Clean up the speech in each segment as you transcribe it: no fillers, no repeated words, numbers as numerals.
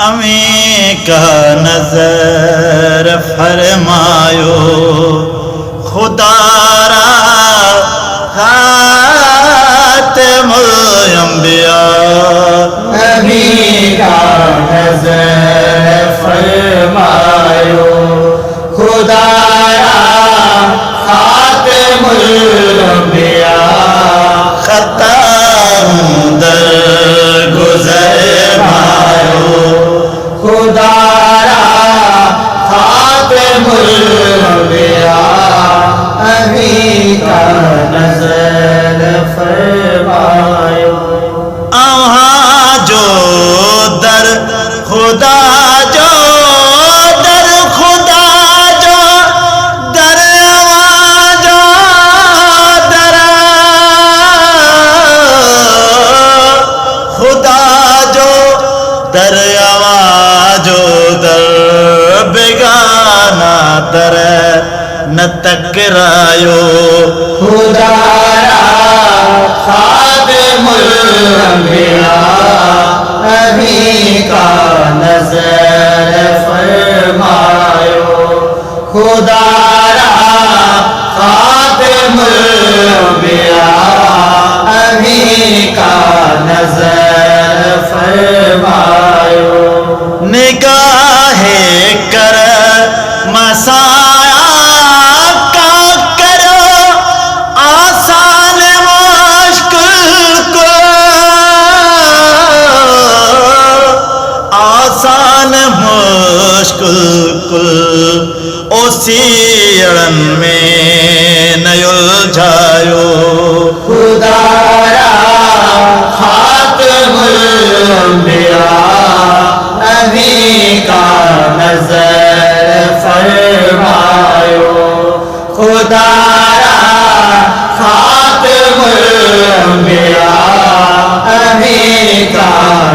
امیں کا نظر فرمایو خدا را خاتم الانبیاء امیں کا نظر فرمایو خدا را خاتم الانبیاء خطا در گزر مایو خدا را خاتم الانبیاء امیں کا نظر فرمایو آہاں جو در خدا جو در خدا جو در آواجو در خدا جو در آواجو در بیگانہ در نہ ٹکرایو خدا را خاتم الانبیاء امیں کا نظر فرمایو خدا را خاتم الانبیاء امیں کا نظر فرمایو نگاہ کر مسایا کا کرو آسان مشکل کو آسان مشکل کو اسی اڑن میں نہ الجھایو خدا را خاتم الانبیاء امیں کا نظر فرمایو خدا را خاتم الانبیاء امیں کا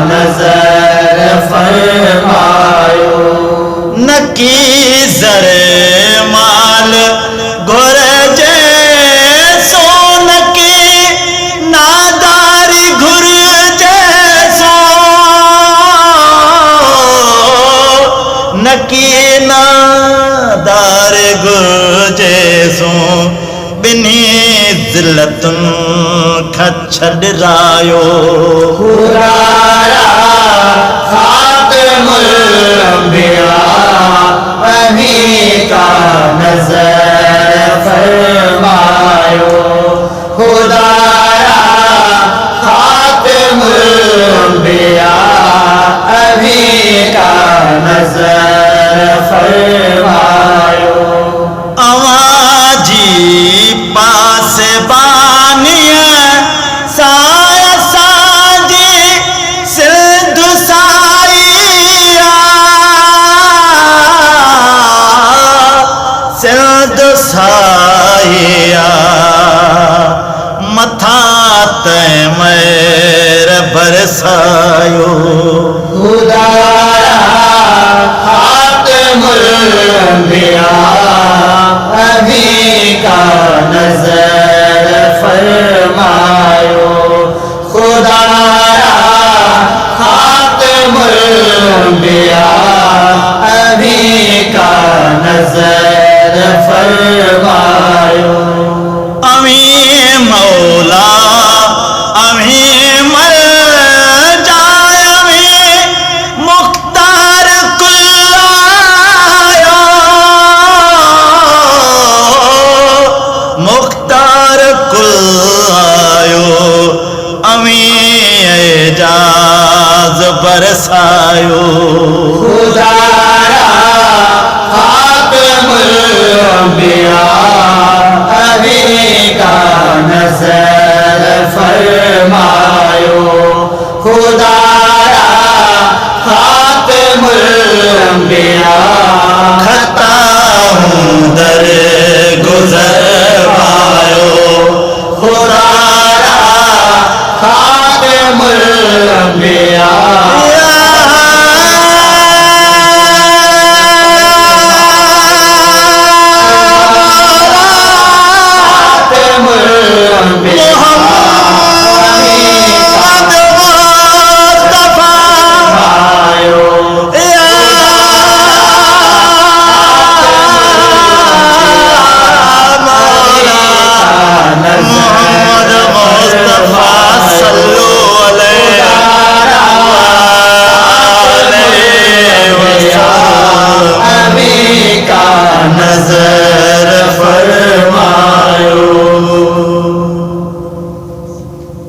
نظر فرمایو نکی زر مال گھر جیسو نکی ناداری گھر جیسو نکی نادار گھر جیسو بنی ذلتن کھچڑ رایو خدا را خاتم الانبیاء امیں کا نظر فرمایو خدا را خاتم الانبیاء امیں کا نظر فرمایو آواجی پاس بانیاں سایہ ساجی سندھ سائیہ سندھ سائیہ متھا تے میر برسایو خدا را خاتم الانبیاء امیں کا نظر فرمایو خدا را خاتم الانبیاء امیں کا نظر فرمایو امیں مولا امیں مر جائے امیں مختار کل آیا مختار کل آیو امیں اعجاز برسایو خدا را خاتم الانبیاء امیں کا نظر فرمایو خدا